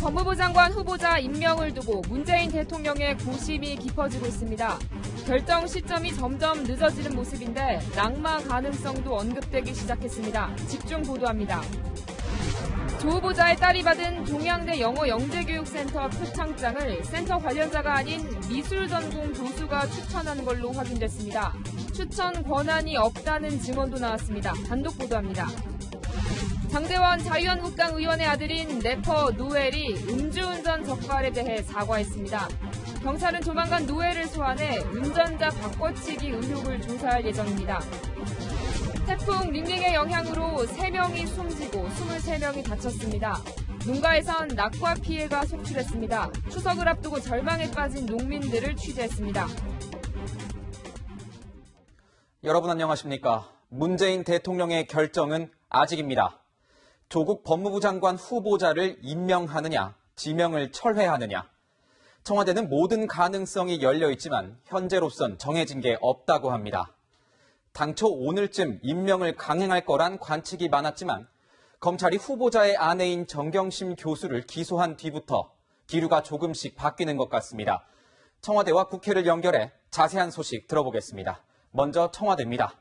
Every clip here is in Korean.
법무부 장관 후보자 임명을 두고 문재인 대통령의 고심이 깊어지고 있습니다. 결정 시점이 점점 늦어지는 모습인데 낙마 가능성도 언급되기 시작했습니다. 집중 보도합니다. 조 후보자의 딸이 받은 동양대 영어영재교육센터 표창장을 센터 관련자가 아닌 미술전공 교수가 추천한 걸로 확인됐습니다. 추천 권한이 없다는 증언도 나왔습니다. 단독 보도합니다. 장대원 자유한국당 의원의 아들인 래퍼 노엘이 음주운전 적발에 대해 사과했습니다. 경찰은 조만간 노엘을 소환해 운전자 바꿔치기 의혹을 조사할 예정입니다. 태풍 링링의 영향으로 3명이 숨지고 23명이 다쳤습니다. 농가에선 낙과 피해가 속출했습니다. 추석을 앞두고 절망에 빠진 농민들을 취재했습니다. 여러분 안녕하십니까? 문재인 대통령의 결정은 아직입니다. 조국 법무부 장관 후보자를 임명하느냐, 지명을 철회하느냐. 청와대는 모든 가능성이 열려 있지만 현재로선 정해진 게 없다고 합니다. 당초 오늘쯤 임명을 강행할 거란 관측이 많았지만 검찰이 후보자의 아내인 정경심 교수를 기소한 뒤부터 기류가 조금씩 바뀌는 것 같습니다. 청와대와 국회를 연결해 자세한 소식 들어보겠습니다. 먼저 청와대입니다.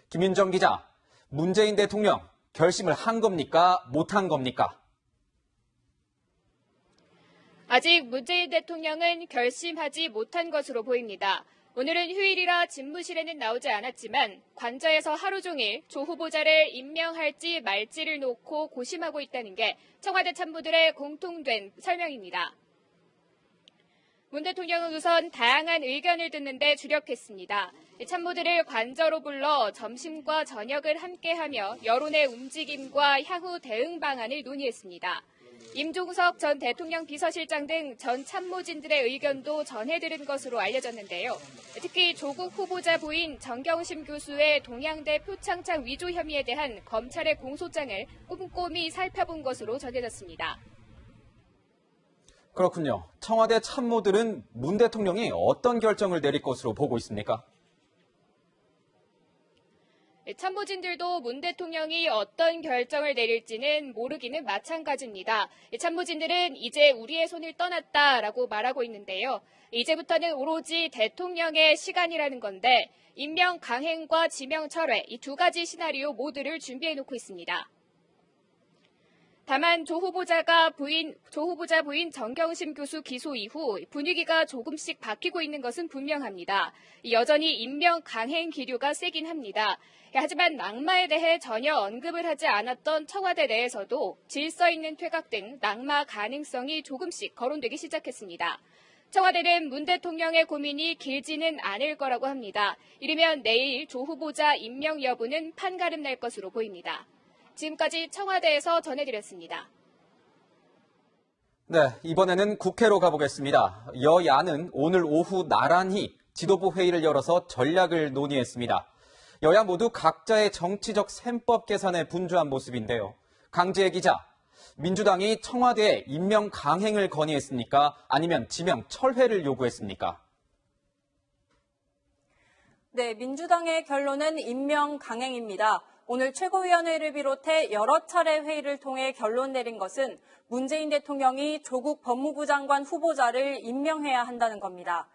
김윤정 기자, 문재인 대통령 결심을 한 겁니까? 못한 겁니까? 아직 문재인 대통령은 결심하지 못한 것으로 보입니다. 오늘은 휴일이라 집무실에는 나오지 않았지만 관저에서 하루 종일 조 후보자를 임명할지 말지를 놓고 고심하고 있다는 게 청와대 참모들의 공통된 설명입니다. 문 대통령은 우선 다양한 의견을 듣는 데 주력했습니다. 참모들을 관저로 불러 점심과 저녁을 함께하며 여론의 움직임과 향후 대응 방안을 논의했습니다. 임종석 전 대통령 비서실장 등 전 참모진들의 의견도 전해들은 것으로 알려졌는데요. 특히 조국 후보자 부인 정경심 교수의 동양대 표창장 위조 혐의에 대한 검찰의 공소장을 꼼꼼히 살펴본 것으로 전해졌습니다. 그렇군요. 청와대 참모들은 문 대통령이 어떤 결정을 내릴 것으로 보고 있습니까? 참모진들도 문 대통령이 어떤 결정을 내릴지는 모르기는 마찬가지입니다. 참모진들은 이제 우리의 손을 떠났다라고 말하고 있는데요. 이제부터는 오로지 대통령의 시간이라는 건데 임명 강행과 지명 철회 이 두 가지 시나리오 모두를 준비해놓고 있습니다. 다만 조 후보자 부인 정경심 교수 기소 이후 분위기가 조금씩 바뀌고 있는 것은 분명합니다. 여전히 임명 강행 기류가 세긴 합니다. 하지만 낙마에 대해 전혀 언급을 하지 않았던 청와대 내에서도 질서 있는 퇴각 등 낙마 가능성이 조금씩 거론되기 시작했습니다. 청와대는 문 대통령의 고민이 길지는 않을 거라고 합니다. 이르면 내일 조 후보자 임명 여부는 판가름 날 것으로 보입니다. 지금까지 청와대에서 전해드렸습니다. 네, 이번에는 국회로 가보겠습니다. 여야는 오늘 오후 나란히 지도부 회의를 열어서 전략을 논의했습니다. 여야 모두 각자의 정치적 셈법 계산에 분주한 모습인데요. 강지혜 기자, 민주당이 청와대에 임명 강행을 건의했습니까? 아니면 지명 철회를 요구했습니까? 네, 민주당의 결론은 임명 강행입니다. 오늘 최고위원회를 비롯해 여러 차례 회의를 통해 결론 내린 것은 문재인 대통령이 조국 법무부 장관 후보자를 임명해야 한다는 겁니다.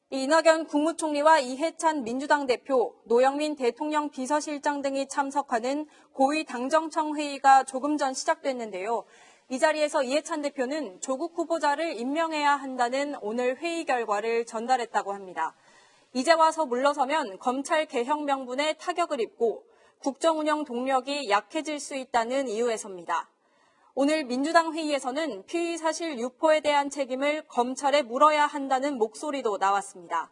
이낙연 국무총리와 이해찬 민주당 대표, 노영민 대통령 비서실장 등이 참석하는 고위 당정청 회의가 조금 전 시작됐는데요. 이 자리에서 이해찬 대표는 조국 후보자를 임명해야 한다는 오늘 회의 결과를 전달했다고 합니다. 이제 와서 물러서면 검찰 개혁 명분에 타격을 입고 국정운영 동력이 약해질 수 있다는 이유에서입니다. 오늘 민주당 회의에서는 피의 사실 유포에 대한 책임을 검찰에 물어야 한다는 목소리도 나왔습니다.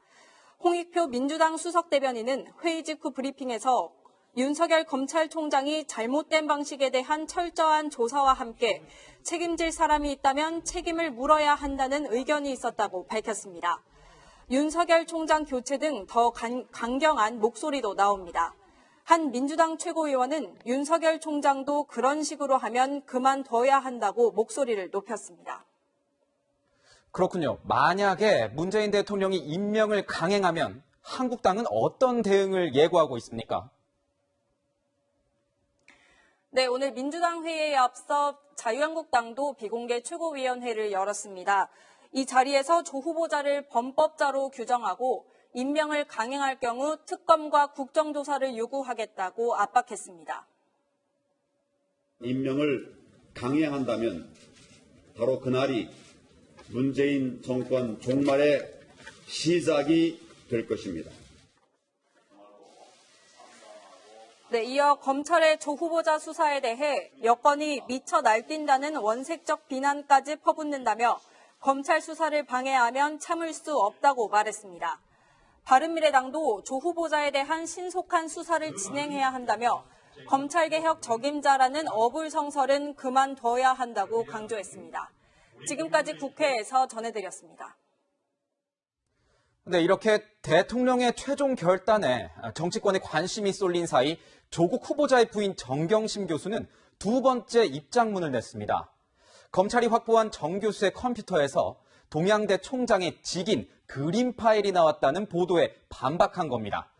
홍익표 민주당 수석대변인은 회의 직후 브리핑에서 윤석열 검찰총장이 잘못된 방식에 대한 철저한 조사와 함께 책임질 사람이 있다면 책임을 물어야 한다는 의견이 있었다고 밝혔습니다. 윤석열 총장 교체 등 더 강경한 목소리도 나옵니다. 한 민주당 최고위원은 윤석열 총장도 그런 식으로 하면 그만둬야 한다고 목소리를 높였습니다. 그렇군요. 만약에 문재인 대통령이 임명을 강행하면 한국당은 어떤 대응을 예고하고 있습니까? 네, 오늘 민주당 회의에 앞서 자유한국당도 비공개 최고위원회를 열었습니다. 이 자리에서 조 후보자를 범법자로 규정하고 임명을 강행할 경우 특검과 국정조사를 요구하겠다고 압박했습니다. 임명을 강행한다면 바로 그날이 문재인 정권 종말의 시작이 될 것입니다. 네, 이어 검찰의 조 후보자 수사에 대해 여권이 미쳐 날뛴다는 원색적 비난까지 퍼붓는다며 검찰 수사를 방해하면 참을 수 없다고 말했습니다. 바른미래당도 조 후보자에 대한 신속한 수사를 진행해야 한다며 검찰개혁 적임자라는 어불성설은 그만둬야 한다고 강조했습니다. 지금까지 국회에서 전해드렸습니다. 네, 이렇게 대통령의 최종 결단에 정치권에 관심이 쏠린 사이 조국 후보자의 부인 정경심 교수는 두 번째 입장문을 냈습니다. 검찰이 확보한 정 교수의 컴퓨터에서 동양대 총장의 직인 그림 파일이 나왔다는 보도에 반박한 겁니다.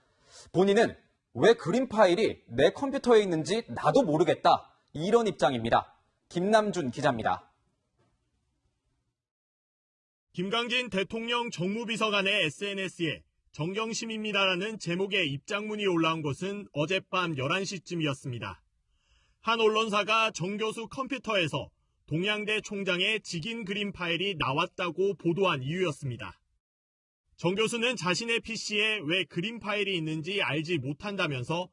본인은 왜 그림 파일이 내 컴퓨터에 있는지 나도 모르겠다, 이런 입장입니다. 김남준 기자입니다. 김광진 대통령 정무비서관의 SNS에 정경심입니다라는 제목의 입장문이 올라온 것은 어젯밤 11시쯤이었습니다. 한 언론사가 정 교수 컴퓨터에서 동양대 총장의 직인 그림 파일이 나왔다고 보도한 이유였습니다. 정 교수는 자신의 PC에 왜 그림 파일이 있는지 알지 못한다면서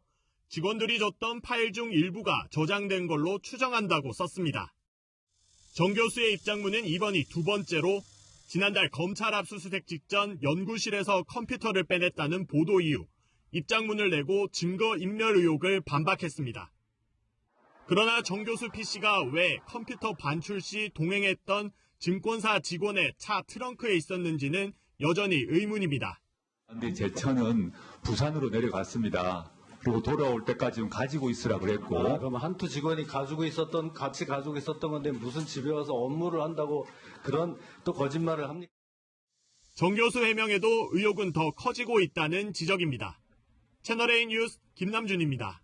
직원들이 줬던 파일 중 일부가 저장된 걸로 추정한다고 썼습니다. 정 교수의 입장문은 이번이 두 번째로 지난달 검찰 압수수색 직전 연구실에서 컴퓨터를 빼냈다는 보도 이후 입장문을 내고 증거인멸 의혹을 반박했습니다. 그러나 정 교수 PC가 왜 컴퓨터 반출 시 동행했던 증권사 직원의 차 트렁크에 있었는지는 여전히 의문입니다. 그런데 제 차는 부산으로 내려갔습니다. 그리고 돌아올 때까지 가지고 있으라 그랬고. 그럼 한두 직원이 같이 가지고 있었던 건데 무슨 집에 와서 업무를 한다고 그런 또 거짓말을 합니까? 정 교수 해명에도 의혹은 더 커지고 있다는 지적입니다. 채널A 뉴스 김남준입니다.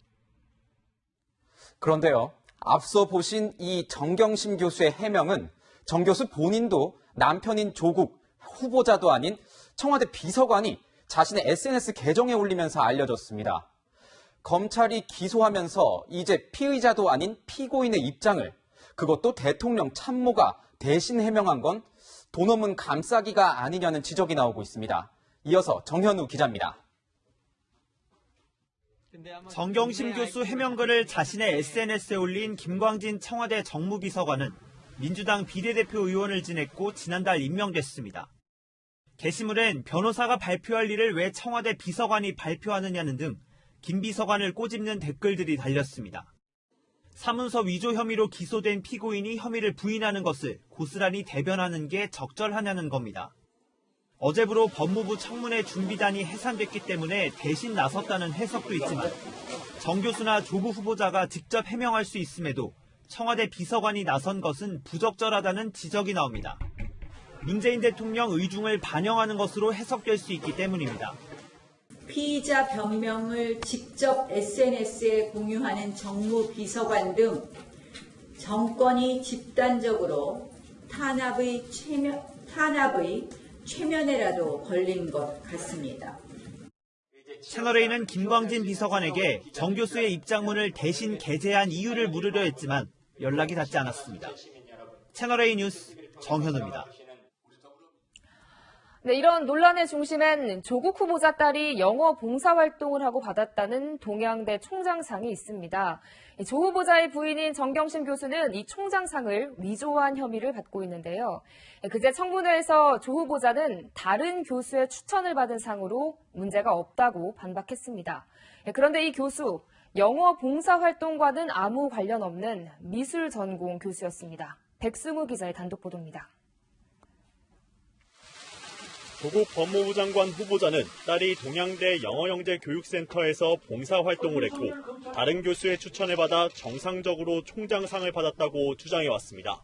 그런데요, 앞서 보신 이 정경심 교수의 해명은 정 교수 본인도 남편인 조국 후보자도 아닌 청와대 비서관이 자신의 SNS 계정에 올리면서 알려졌습니다. 검찰이 기소하면서 이제 피의자도 아닌 피고인의 입장을, 그것도 대통령 참모가 대신 해명한 건 돈 없는 감싸기가 아니냐는 지적이 나오고 있습니다. 이어서 정현우 기자입니다. 정경심 교수 해명글을 자신의 SNS에 올린 김광진 청와대 정무비서관은 민주당 비례대표 의원을 지냈고 지난달 임명됐습니다. 게시물엔 변호사가 발표할 일을 왜 청와대 비서관이 발표하느냐는 등 김 비서관을 꼬집는 댓글들이 달렸습니다. 사문서 위조 혐의로 기소된 피고인이 혐의를 부인하는 것을 고스란히 대변하는 게 적절하냐는 겁니다. 어제부로 법무부 청문회 준비단이 해산됐기 때문에 대신 나섰다는 해석도 있지만 정 교수나 조국 후보자가 직접 해명할 수 있음에도 청와대 비서관이 나선 것은 부적절하다는 지적이 나옵니다. 문재인 대통령 의중을 반영하는 것으로 해석될 수 있기 때문입니다. 피의자 변명을 직접 SNS에 공유하는 정무비서관 등 정권이 집단적으로 탄압의 최면에라도 걸린 것 같습니다. 채널A는 김광진 비서관에게 정 교수의 입장문을 대신 게재한 이유를 물으려 했지만 연락이 닿지 않았습니다. 채널A 뉴스 정현우입니다. 네, 이런 논란의 중심엔 조국 후보자 딸이 영어 봉사활동을 하고 받았다는 동양대 총장상이 있습니다. 조 후보자의 부인인 정경심 교수는 이 총장상을 위조한 혐의를 받고 있는데요. 그제 청문회에서 조 후보자는 다른 교수의 추천을 받은 상으로 문제가 없다고 반박했습니다. 그런데 이 교수, 영어 봉사활동과는 아무 관련 없는 미술 전공 교수였습니다. 백승우 기자의 단독 보도입니다. 조국 법무부 장관 후보자는 딸이 동양대 영어영재교육센터에서 봉사활동을 했고 다른 교수의 추천을 받아 정상적으로 총장상을 받았다고 주장해왔습니다.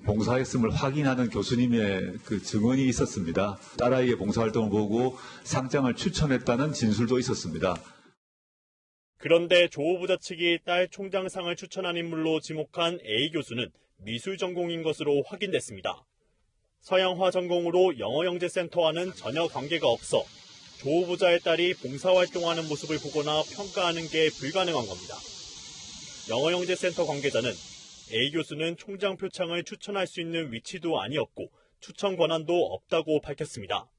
봉사했음을 확인하는 교수님의 그 증언이 있었습니다. 딸아이의 봉사활동을 보고 상장을 추천했다는 진술도 있었습니다. 그런데 조 후보자 측이 딸 총장상을 추천한 인물로 지목한 A 교수는 미술 전공인 것으로 확인됐습니다. 서양화 전공으로 영어영재센터와는 전혀 관계가 없어 조 후보자의 딸이 봉사활동하는 모습을 보거나 평가하는 게 불가능한 겁니다. 영어영재센터 관계자는 A 교수는 총장 표창을 추천할 수 있는 위치도 아니었고 추천 권한도 없다고 밝혔습니다.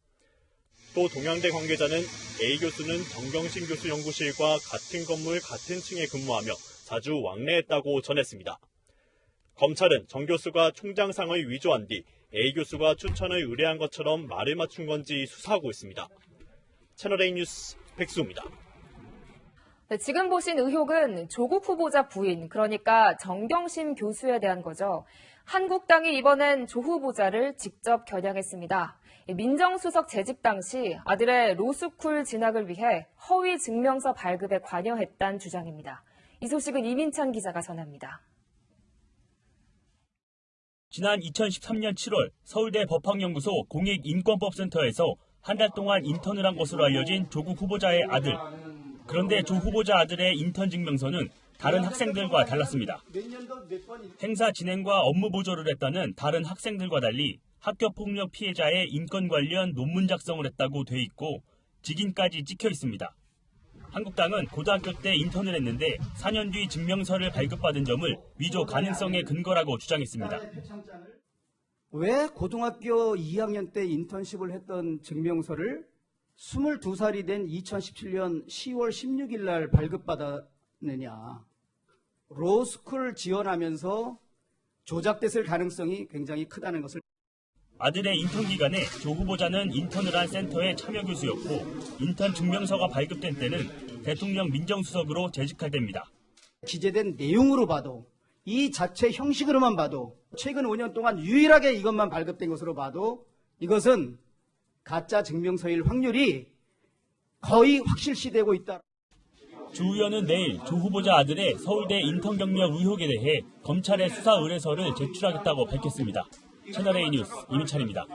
또 동양대 관계자는 A 교수는 정경심 교수 연구실과 같은 건물 같은 층에 근무하며 자주 왕래했다고 전했습니다. 검찰은 정 교수가 총장상을 위조한 뒤 A 교수가 추천을 의뢰한 것처럼 말을 맞춘 건지 수사하고 있습니다. 채널A 뉴스 백수입니다. 네, 지금 보신 의혹은 조국 후보자 부인, 그러니까 정경심 교수에 대한 거죠. 한국당이 이번엔 조 후보자를 직접 겨냥했습니다. 민정수석 재직 당시 아들의 로스쿨 진학을 위해 허위 증명서 발급에 관여했다는 주장입니다. 이 소식은 이민찬 기자가 전합니다. 지난 2013년 7월 서울대 법학연구소 공익인권법센터에서 한 달 동안 인턴을 한 것으로 알려진 조국 후보자의 아들. 그런데 조 후보자 아들의 인턴 증명서는 다른 학생들과 달랐습니다. 행사 진행과 업무 보조를 했다는 다른 학생들과 달리 학교폭력 피해자의 인권 관련 논문 작성을 했다고 돼 있고 직인까지 찍혀 있습니다. 한국당은 고등학교 때 인턴을 했는데 4년 뒤 증명서를 발급받은 점을 위조 가능성의 근거라고 주장했습니다. 왜 고등학교 2학년 때 인턴십을 했던 증명서를 22살이 된 2017년 10월 16일 날 발급받았느냐. 로스쿨 지원하면서 조작됐을 가능성이 굉장히 크다는 것을. 아들의 인턴 기간에 조 후보자는 인턴을 한 센터의 참여 교수였고 인턴 증명서가 발급된 때는 대통령 민정수석으로 재직할 때입니다. 기재된 내용으로 봐도 이 자체 형식으로만 봐도 최근 5년 동안 유일하게 이것만 발급된 것으로 봐도 이것은 가짜 증명서일 확률이 거의 확실시되고 있다. 주 의원은 내일 조 후보자 아들의 서울대 인턴 경력 의혹에 대해 검찰에 수사 의뢰서를 제출하겠다고 밝혔습니다. 채널A 뉴스 이민찬입니다.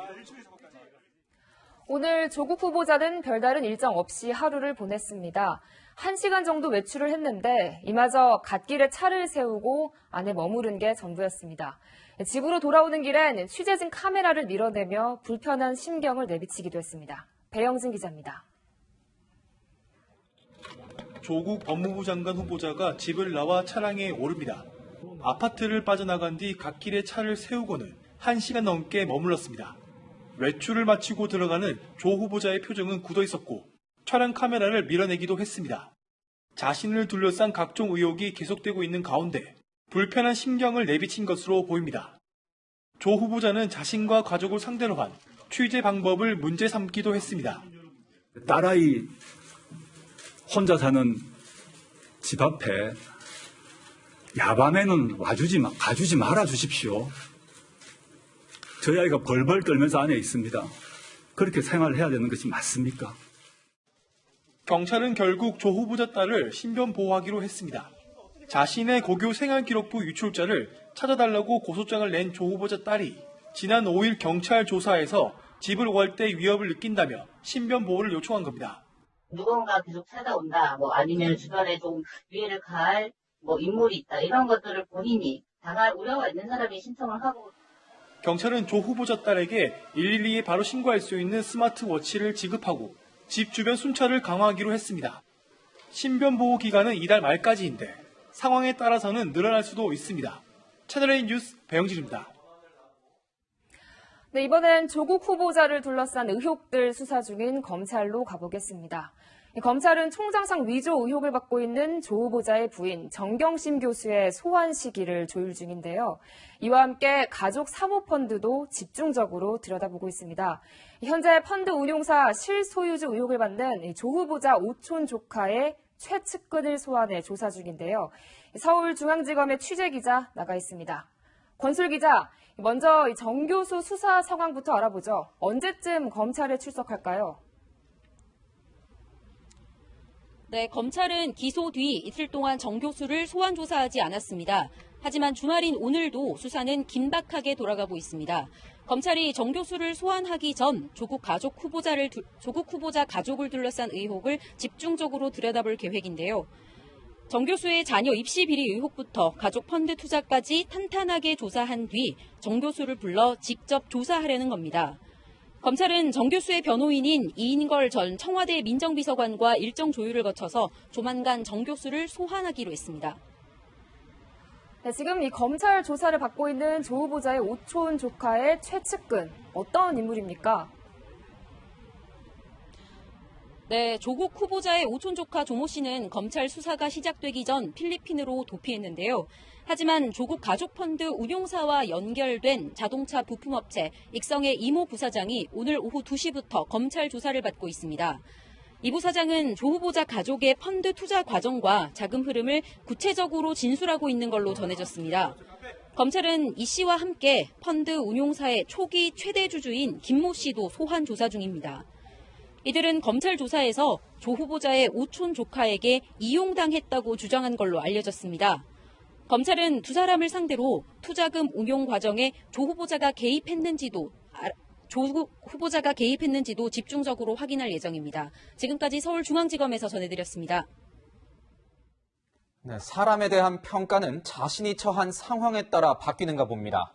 오늘 조국 후보자는 별다른 일정 없이 하루를 보냈습니다. 1시간 정도 외출을 했는데 이마저 갓길에 차를 세우고 안에 머무른 게 전부였습니다. 집으로 돌아오는 길엔 취재진 카메라를 밀어내며 불편한 심경을 내비치기도 했습니다. 배영진 기자입니다. 조국 법무부 장관 후보자가 집을 나와 차량에 오릅니다. 아파트를 빠져나간 뒤 갓길에 차를 세우고는 1시간 넘게 머물렀습니다. 외출을 마치고 들어가는 조 후보자의 표정은 굳어 있었고 촬영 카메라를 밀어내기도 했습니다. 자신을 둘러싼 각종 의혹이 계속되고 있는 가운데 불편한 심경을 내비친 것으로 보입니다. 조 후보자는 자신과 가족을 상대로 한 취재 방법을 문제 삼기도 했습니다. 딸아이 혼자 사는 집 앞에 야밤에는 가주지 말아 주십시오. 저희 아이가 벌벌 떨면서 안에 있습니다. 그렇게 생활을 해야 되는 것이 맞습니까? 경찰은 결국 조 후보자 딸을 신변 보호하기로 했습니다. 자신의 고교 생활기록부 유출자를 찾아달라고 고소장을 낸 조 후보자 딸이 지난 5일 경찰 조사에서 집을 오갈 때 위협을 느낀다며 신변 보호를 요청한 겁니다. 누군가 계속 찾아온다, 아니면 주변에 좀 위해를 가할 인물이 있다, 이런 것들을 본인이 당할 우려가 있는 사람이 신청을 하고. 경찰은 조 후보자 딸에게 112에 바로 신고할 수 있는 스마트워치를 지급하고 집 주변 순찰을 강화하기로 했습니다. 신변 보호 기간은 이달 말까지인데 상황에 따라서는 늘어날 수도 있습니다. 채널A 뉴스 배영진입니다. 네, 이번엔 조국 후보자를 둘러싼 의혹들 수사 중인 검찰로 가보겠습니다. 검찰은 총장상 위조 의혹을 받고 있는 조 후보자의 부인 정경심 교수의 소환 시기를 조율 중인데요. 이와 함께 가족 사모펀드도 집중적으로 들여다보고 있습니다. 현재 펀드 운용사 실소유주 의혹을 받는 조 후보자 오촌 조카의 최측근을 소환해 조사 중인데요. 서울중앙지검의 취재기자 나가 있습니다. 권술 기자, 먼저 정 교수 수사 상황부터 알아보죠. 언제쯤 검찰에 출석할까요? 네, 검찰은 기소 뒤 이틀 동안 정 교수를 소환 조사하지 않았습니다. 하지만 주말인 오늘도 수사는 긴박하게 돌아가고 있습니다. 검찰이 정 교수를 소환하기 전 조국 후보자 가족을 둘러싼 의혹을 집중적으로 들여다볼 계획인데요. 정 교수의 자녀 입시 비리 의혹부터 가족 펀드 투자까지 탄탄하게 조사한 뒤 정 교수를 불러 직접 조사하려는 겁니다. 검찰은 정 교수의 변호인인 이인걸 전 청와대 민정비서관과 일정 조율을 거쳐서 조만간 정 교수를 소환하기로 했습니다. 네, 지금 이 검찰 조사를 받고 있는 조 후보자의 오촌 조카의 최측근, 어떤 인물입니까? 네, 조국 후보자의 오촌 조카 조모 씨는 검찰 수사가 시작되기 전 필리핀으로 도피했는데요. 하지만 조국 가족펀드 운용사와 연결된 자동차 부품업체 익성의 이모 부사장이 오늘 오후 2시부터 검찰 조사를 받고 있습니다. 이 부사장은 조 후보자 가족의 펀드 투자 과정과 자금 흐름을 구체적으로 진술하고 있는 걸로 전해졌습니다. 검찰은 이 씨와 함께 펀드 운용사의 초기 최대 주주인 김모 씨도 소환 조사 중입니다. 이들은 검찰 조사에서 조 후보자의 오촌 조카에게 이용당했다고 주장한 걸로 알려졌습니다. 검찰은 두 사람을 상대로 투자금 운용 과정에 조 후보자가 개입했는지도 집중적으로 확인할 예정입니다. 지금까지 서울중앙지검에서 전해드렸습니다. 네, 사람에 대한 평가는 자신이 처한 상황에 따라 바뀌는가 봅니다.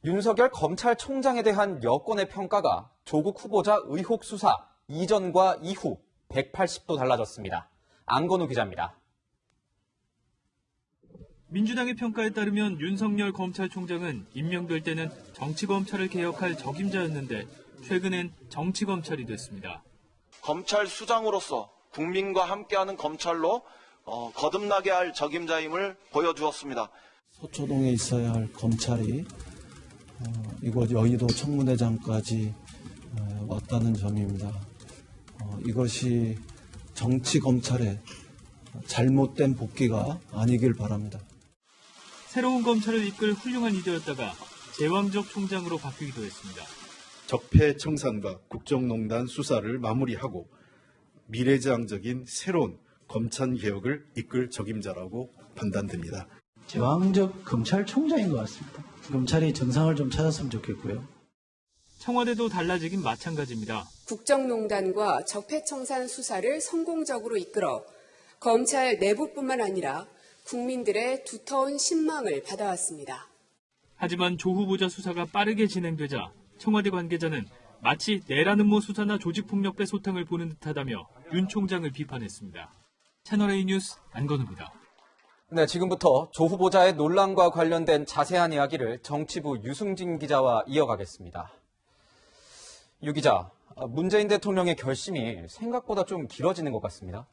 윤석열 검찰총장에 대한 여권의 평가가 조국 후보자 의혹 수사 이전과 이후 180도 달라졌습니다. 안건우 기자입니다. 민주당의 평가에 따르면 윤석열 검찰총장은 임명될 때는 정치검찰을 개혁할 적임자였는데 최근엔 정치검찰이 됐습니다. 검찰 수장으로서 국민과 함께하는 검찰로 거듭나게 할 적임자임을 보여주었습니다. 서초동에 있어야 할 검찰이 이곳 여의도 청문회장까지 왔다는 점입니다. 이것이 정치검찰의 잘못된 복귀가 아니길 바랍니다. 새로운 검찰을 이끌 훌륭한 리더였다가 제왕적 총장으로 바뀌기도 했습니다. 적폐청산과 국정농단 수사를 마무리하고 미래지향적인 새로운 검찰개혁을 이끌 적임자라고 판단됩니다. 제왕적 검찰총장인 것 같습니다. 검찰이 정상을 좀 찾았으면 좋겠고요. 청와대도 달라지긴 마찬가지입니다. 국정농단과 적폐청산 수사를 성공적으로 이끌어 검찰 내부뿐만 아니라 국민들의 두터운 신망을 받아왔습니다. 하지만 조 후보자 수사가 빠르게 진행되자 청와대 관계자는 마치 내란음모 수사나 조직폭력배 소탕을 보는 듯하다며 윤 총장을 비판했습니다. 채널A 뉴스 안건우입니다. 네, 지금부터 조 후보자의 논란과 관련된 자세한 이야기를 정치부 유승진 기자와 이어가겠습니다. 유 기자, 문재인 대통령의 결심이 생각보다 좀 길어지는 것 같습니다.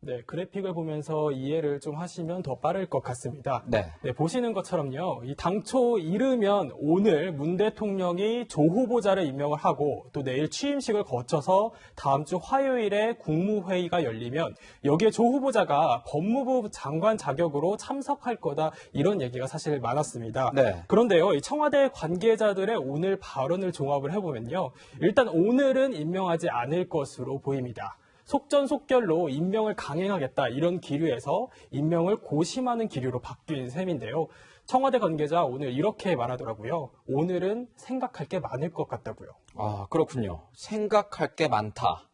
네, 그래픽을 보면서 이해를 좀 하시면 더 빠를 것 같습니다. 네, 보시는 것처럼요. 이 당초 이르면 오늘 문 대통령이 조 후보자를 임명을 하고 또 내일 취임식을 거쳐서 다음 주 화요일에 국무회의가 열리면 여기에 조 후보자가 법무부 장관 자격으로 참석할 거다 이런 얘기가 사실 많았습니다. 네. 그런데요, 이 청와대 관계자들의 오늘 발언을 종합을 해보면요. 일단 오늘은 임명하지 않을 것으로 보입니다. 속전속결로 임명을 강행하겠다 이런 기류에서 임명을 고심하는 기류로 바뀐 셈인데요. 청와대 관계자 오늘 이렇게 말하더라고요. 오늘은 생각할 게 많을 것 같다고요. 아, 그렇군요. 생각할 게 많다.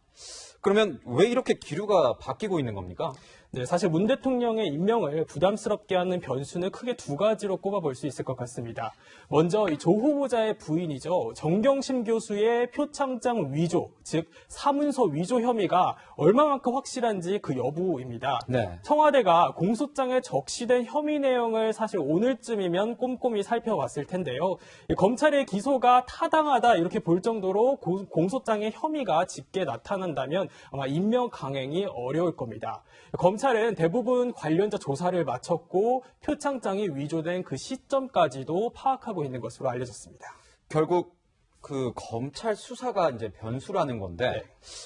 그러면 왜 이렇게 기류가 바뀌고 있는 겁니까? 네, 사실 문 대통령의 임명을 부담스럽게 하는 변수는 크게 두 가지로 꼽아볼 수 있을 것 같습니다. 먼저 이 조 후보자의 부인이죠. 정경심 교수의 표창장 위조, 즉 사문서 위조 혐의가 얼마만큼 확실한지 그 여부입니다. 네. 청와대가 공소장에 적시된 혐의 내용을 사실 오늘쯤이면 꼼꼼히 살펴봤을 텐데요. 검찰의 기소가 타당하다 이렇게 볼 정도로 공소장의 혐의가 짙게 나타난다면 아마 임명 강행이 어려울 겁니다. 검찰은 대부분 관련자 조사를 마쳤고 표창장이 위조된 그 시점까지도 파악하고 있는 것으로 알려졌습니다. 결국 그 검찰 수사가 이제 변수라는 건데 네.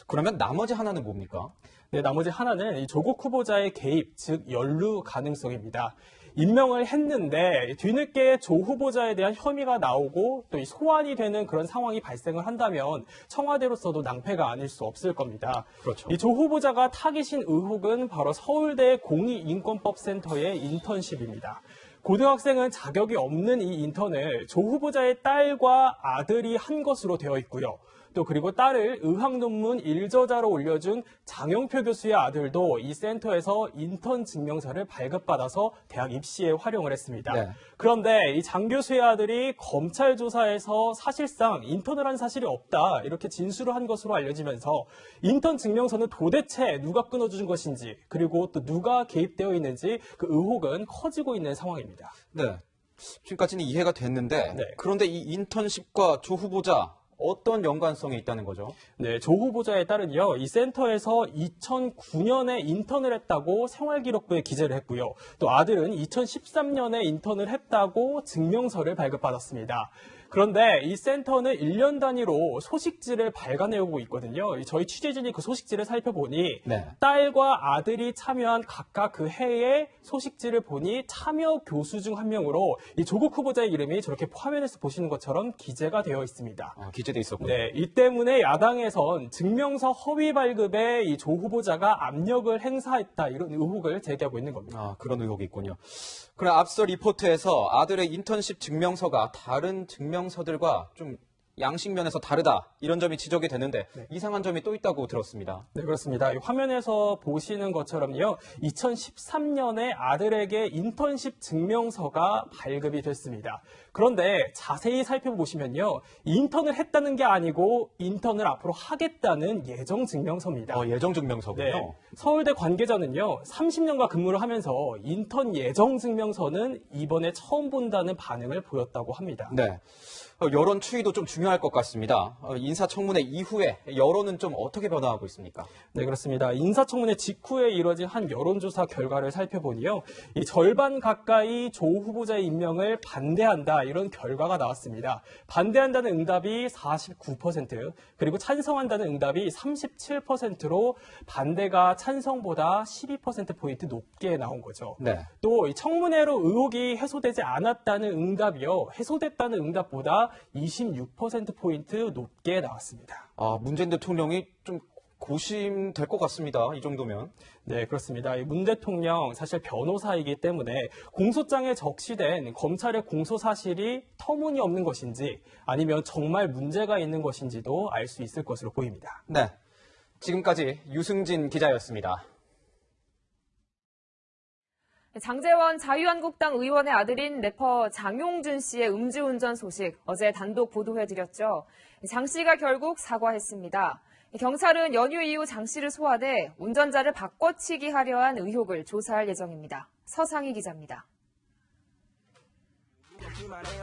그러면 나머지 하나는 뭡니까? 네, 나머지 하나는 이 조국 후보자의 개입, 즉 연루 가능성입니다. 임명을 했는데 뒤늦게 조 후보자에 대한 혐의가 나오고 또 이 소환이 되는 그런 상황이 발생을 한다면 청와대로서도 낭패가 아닐 수 없을 겁니다. 그렇죠. 이 조 후보자가 타깃인 의혹은 바로 서울대 공익인권법센터의 인턴십입니다. 고등학생은 자격이 없는 이 인턴을 조 후보자의 딸과 아들이 한 것으로 되어 있고요. 또 그리고 딸을 의학 논문 1저자로 올려준 장영표 교수의 아들도 이 센터에서 인턴 증명서를 발급받아서 대학 입시에 활용을 했습니다. 네. 그런데 이 장 교수의 아들이 검찰 조사에서 사실상 인턴을 한 사실이 없다 이렇게 진술을 한 것으로 알려지면서 인턴 증명서는 도대체 누가 끊어준 것인지 그리고 또 누가 개입되어 있는지 그 의혹은 커지고 있는 상황입니다. 네. 지금까지는 이해가 됐는데 네. 그런데 이 인턴십과 조 후보자 어떤 연관성이 있다는 거죠? 네, 조 후보자에 따르면요, 이 센터에서 2009년에 인턴을 했다고 생활기록부에 기재를 했고요. 또 아들은 2013년에 인턴을 했다고 증명서를 발급받았습니다. 그런데 이 센터는 1년 단위로 소식지를 발간해오고 있거든요. 저희 취재진이 그 소식지를 살펴보니 네. 딸과 아들이 참여한 각각 그 해의 소식지를 보니 참여 교수 중 한 명으로 이 조국 후보자의 이름이 저렇게 화면에서 보시는 것처럼 기재가 되어 있습니다. 기재돼 있었군요. 네, 이 때문에 야당에선 증명서 허위 발급에 이 조 후보자가 압력을 행사했다 이런 의혹을 제기하고 있는 겁니다. 그런 의혹이 있군요. 그럼 앞서 리포트에서 아들의 인턴십 증명서가 다른 증명서들과 좀 양식면에서 다르다 이런 점이 지적이 되는데 이상한 점이 또 있다고 들었습니다. 네, 그렇습니다. 이 화면에서 보시는 것처럼요. 2013년에 아들에게 인턴십 증명서가 발급이 됐습니다. 그런데 자세히 살펴보시면요. 인턴을 했다는 게 아니고 인턴을 앞으로 하겠다는 예정 증명서입니다. 예정 증명서군요. 네, 서울대 관계자는요. 30년간 근무를 하면서 인턴 예정 증명서는 이번에 처음 본다는 반응을 보였다고 합니다. 네. 여론 추이도 좀 중요할 것 같습니다. 인사청문회 이후에 여론은 좀 어떻게 변화하고 있습니까? 네, 그렇습니다. 인사청문회 직후에 이뤄진 한 여론조사 결과를 살펴보니요. 이 절반 가까이 조 후보자의 임명을 반대한다 이런 결과가 나왔습니다. 반대한다는 응답이 49%, 그리고 찬성한다는 응답이 37%로 반대가 찬성보다 12%포인트 높게 나온 거죠. 네. 또 이 청문회로 의혹이 해소되지 않았다는 응답이요. 해소됐다는 응답보다 26%포인트 높게 나왔습니다. 문재인 대통령이 좀 고심될 것 같습니다. 이 정도면. 네, 그렇습니다. 문 대통령 사실 변호사이기 때문에 공소장에 적시된 검찰의 공소 사실이 터무니없는 것인지 아니면 정말 문제가 있는 것인지도 알 수 있을 것으로 보입니다. 네, 지금까지 유승진 기자였습니다. 장제원 자유한국당 의원의 아들인 래퍼 장용준 씨의 음주운전 소식 어제 단독 보도해드렸죠. 장 씨가 결국 사과했습니다. 경찰은 연휴 이후 장 씨를 소환해 운전자를 바꿔치기 하려 한 의혹을 조사할 예정입니다. 서상희 기자입니다.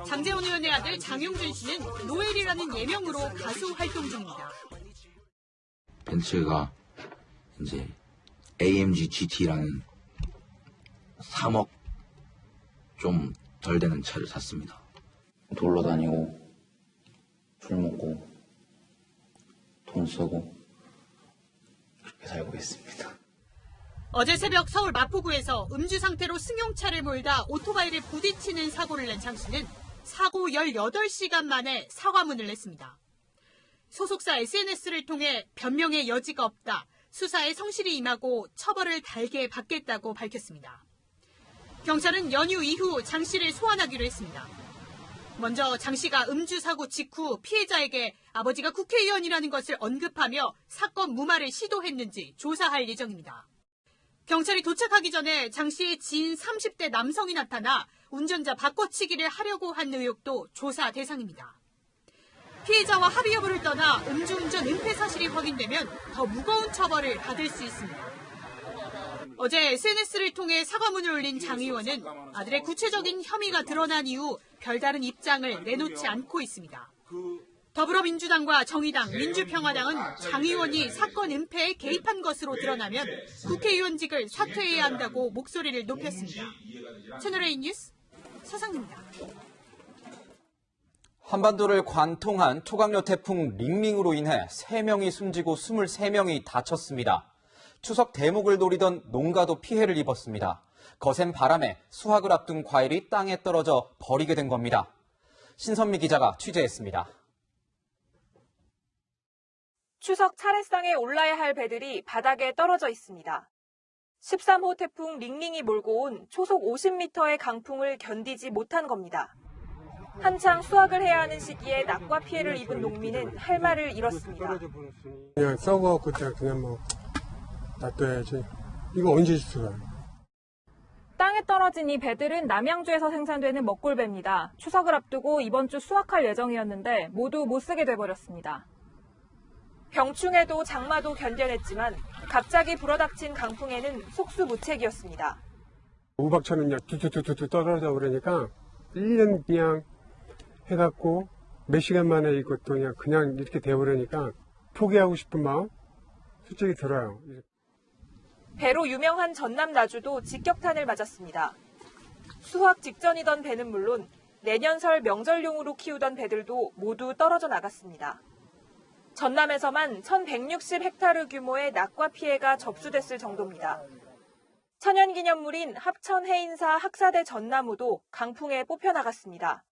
장제원 의원의 아들 장용준 씨는 노엘이라는 예명으로 가수 활동 중입니다. 벤츠가 이제 AMG GT라는 3억 좀 덜 되는 차를 샀습니다. 놀러 다니고 술 먹고 돈 쓰고 그렇게 살고 있습니다. 어제 새벽 서울 마포구에서 음주 상태로 승용차를 몰다 오토바이를 부딪히는 사고를 낸 장 씨는 사고 18시간 만에 사과문을 냈습니다. 소속사 SNS를 통해 변명의 여지가 없다, 수사에 성실히 임하고 처벌을 달게 받겠다고 밝혔습니다. 경찰은 연휴 이후 장 씨를 소환하기로 했습니다. 먼저 장 씨가 음주 사고 직후 피해자에게 아버지가 국회의원이라는 것을 언급하며 사건 무마를 시도했는지 조사할 예정입니다. 경찰이 도착하기 전에 장 씨의 지인 30대 남성이 나타나 운전자 바꿔치기를 하려고 한 의혹도 조사 대상입니다. 피해자와 합의 여부를 떠나 음주운전 은폐 사실이 확인되면 더 무거운 처벌을 받을 수 있습니다. 어제 SNS를 통해 사과문을 올린 장 의원은 아들의 구체적인 혐의가 드러난 이후 별다른 입장을 내놓지 않고 있습니다. 더불어민주당과 정의당, 민주평화당은 장 의원이 사건 은폐에 개입한 것으로 드러나면 국회의원직을 사퇴해야 한다고 목소리를 높였습니다. 채널A 뉴스 서상입니다. 한반도를 관통한 초강력 태풍 링링으로 인해 3명이 숨지고 23명이 다쳤습니다. 추석 대목을 노리던 농가도 피해를 입었습니다. 거센 바람에 수확을 앞둔 과일이 땅에 떨어져 버리게 된 겁니다. 신선미 기자가 취재했습니다. 추석 차례상에 올라야 할 배들이 바닥에 떨어져 있습니다. 13호 태풍 링링이 몰고 온 초속 50m의 강풍을 견디지 못한 겁니다. 한창 수확을 해야 하는 시기에 낙과 피해를 입은 농민은 할 말을 잃었습니다. 그냥 썩어갖고 그냥 뭐 놔둬야지. 이거 언제 주워요? 땅에 떨어진 이 배들은 남양주에서 생산되는 먹골배입니다. 추석을 앞두고 이번 주 수확할 예정이었는데 모두 못 쓰게 돼버렸습니다. 병충해도 장마도 견뎌냈지만 갑자기 불어닥친 강풍에는 속수무책이었습니다. 우박처럼 그냥 뚜뚜뚜뚜 떨어져 버리니까 1년 그냥 해갖고 몇 시간 만에 이것도 그냥 이렇게 돼버리니까 포기하고 싶은 마음 솔직히 들어요. 배로 유명한 전남 나주도 직격탄을 맞았습니다. 수확 직전이던 배는 물론 내년 설 명절용으로 키우던 배들도 모두 떨어져 나갔습니다. 전남에서만 1,160헥타르 규모의 낙과 피해가 접수됐을 정도입니다. 천연기념물인 합천해인사 학사대 전나무도 강풍에 뽑혀나갔습니다.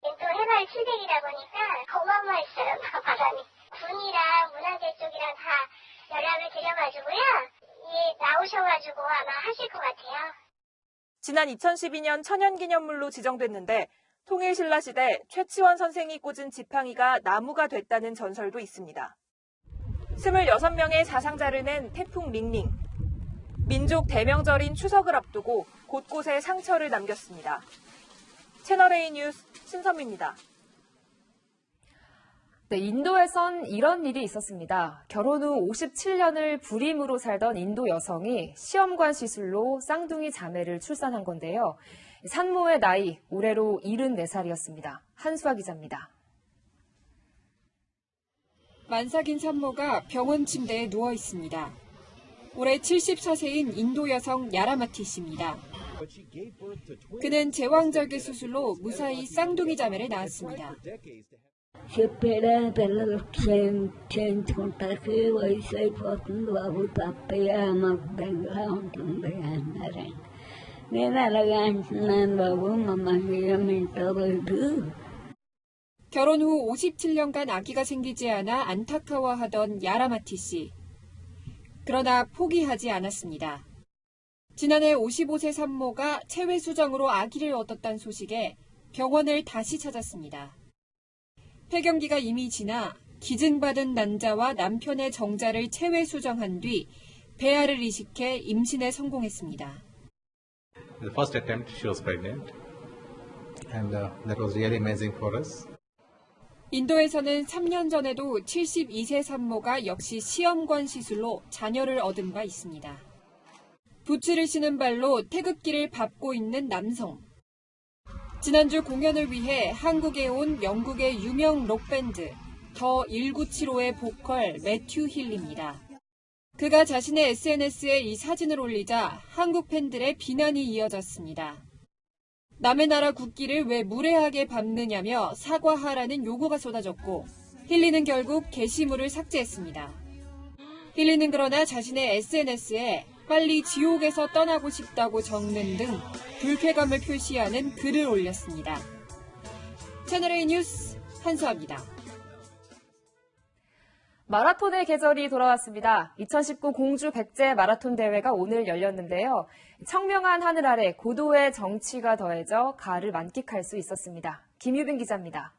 또 해발 700이다 보니까 어마어마했어요. 바람이. 군이랑 문화재 쪽이랑 다 연락을 드려가지고요. 나오셔가지고 아마 하실 것 같아요. 지난 2012년 천연기념물로 지정됐는데 통일신라시대 최치원 선생이 꽂은 지팡이가 나무가 됐다는 전설도 있습니다. 26명의 사상자를 낸 태풍 링링. 민족 대명절인 추석을 앞두고 곳곳에 상처를 남겼습니다. 채널A 뉴스 신선미입니다. 네, 인도에선 이런 일이 있었습니다. 결혼 후 57년을 불임으로 살던 인도 여성이 시험관 시술로 쌍둥이 자매를 출산한 건데요. 산모의 나이 올해로 74살이었습니다. 한수아 기자입니다. 만삭인 산모가 병원 침대에 누워 있습니다. 올해 74세인 인도 여성 야라마티 씨입니다. 그는 제왕절개 수술로 무사히 쌍둥이 자매를 낳았습니다. 결혼 후 57년간 아기가 생기지 않아 안타까워하던 야라마티 씨. 그러나 포기하지 않았습니다. 지난해 55세 산모가 체외 수정으로 아기를 얻었다는 소식에 병원을 다시 찾았습니다. 폐경기가 이미 지나 기증받은 난자와 남편의 정자를 체외 수정한 뒤 배아를 이식해 임신에 성공했습니다. The first attempt, she was pregnant, and that was really amazing for us. 인도에서는 3년 전에도 72세 산모가 역시 시험관 시술로 자녀를 얻은 바 있습니다. 부츠를 신은 발로 태극기를 밟고 있는 남성. 지난주 공연을 위해 한국에 온 영국의 유명 록밴드 더 1975의 보컬 매튜 힐입니다. 그가 자신의 SNS에 이 사진을 올리자 한국 팬들의 비난이 이어졌습니다. 남의 나라 국기를 왜 무례하게 밟느냐며 사과하라는 요구가 쏟아졌고 힐리는 결국 게시물을 삭제했습니다. 힐리는 그러나 자신의 SNS에 빨리 지옥에서 떠나고 싶다고 적는 등 불쾌감을 표시하는 글을 올렸습니다. 채널A 뉴스 한수아입니다. 마라톤의 계절이 돌아왔습니다. 2019 공주 백제 마라톤 대회가 오늘 열렸는데요. 청명한 하늘 아래 고도의 정취가 더해져 가을을 만끽할 수 있었습니다. 김유빈 기자입니다.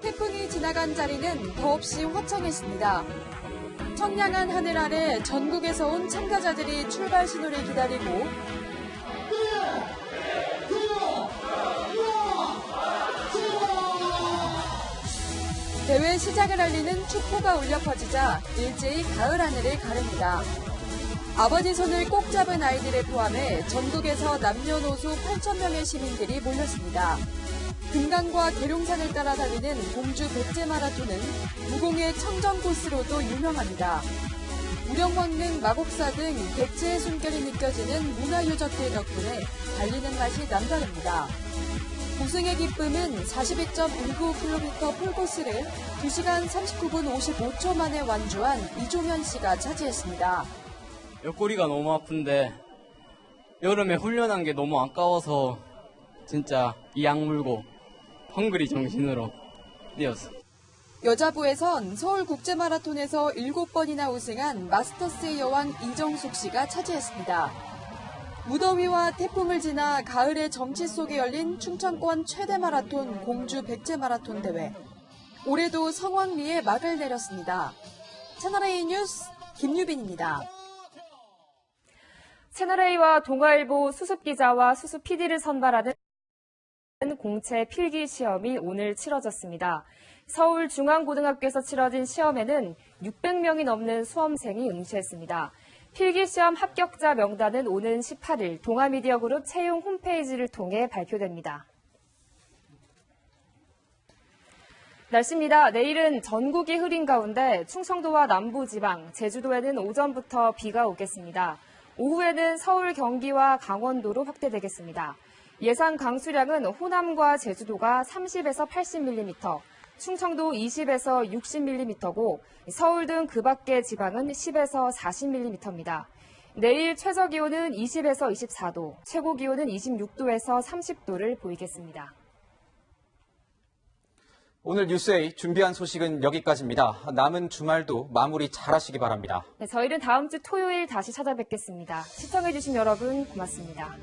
태풍이 지나간 자리는 더없이 화창했습니다. 청량한 하늘 아래 전국에서 온 참가자들이 출발 신호를 기다리고 대회 시작을 알리는 축포가 울려 퍼지자 일제히 가을 하늘을 가릅니다. 아버지 손을 꼭 잡은 아이들을 포함해 전국에서 남녀노소 8,000명의 시민들이 몰렸습니다. 금강과 계룡산을 따라 달리는 공주 백제 마라톤은 무공의 청정 코스로도 유명합니다. 우령왕릉, 마곡사 등 백제의 숨결이 느껴지는 문화유적들 덕분에 달리는 맛이 남다릅니다. 우승의 기쁨은 42.195km 풀코스를 2시간 39분 55초 만에 완주한 이종현 씨가 차지했습니다. 옆구리가 너무 아픈데 여름에 훈련한 게 너무 아까워서 진짜 이 악물고 헝그리 정신으로 뛰었어. 여자부에선 서울국제마라톤에서 7번이나 우승한 마스터스의 여왕 이정숙 씨가 차지했습니다. 무더위와 태풍을 지나 가을의 정치 속에 열린 충청권 최대 마라톤 공주 백제 마라톤 대회. 올해도 성황리에 막을 내렸습니다. 채널A 뉴스 김유빈입니다. 채널A와 동아일보 수습기자와 수습 PD를 선발하는 공채 필기 시험이 오늘 치러졌습니다. 서울중앙고등학교에서 치러진 시험에는 600명이 넘는 수험생이 응시했습니다. 필기시험 합격자 명단은 오는 18일 동아미디어그룹 채용 홈페이지를 통해 발표됩니다. 날씨입니다. 내일은 전국이 흐린 가운데 충청도와 남부지방, 제주도에는 오전부터 비가 오겠습니다. 오후에는 서울, 경기와 강원도로 확대되겠습니다. 예상 강수량은 호남과 제주도가 30에서 80mm, 충청도 20에서 60mm고 서울 등 그 밖의 지방은 10에서 40mm입니다. 내일 최저기온은 20에서 24도, 최고기온은 26도에서 30도를 보이겠습니다. 오늘 뉴스A 준비한 소식은 여기까지입니다. 남은 주말도 마무리 잘하시기 바랍니다. 네, 저희는 다음 주 토요일 다시 찾아뵙겠습니다. 시청해주신 여러분 고맙습니다.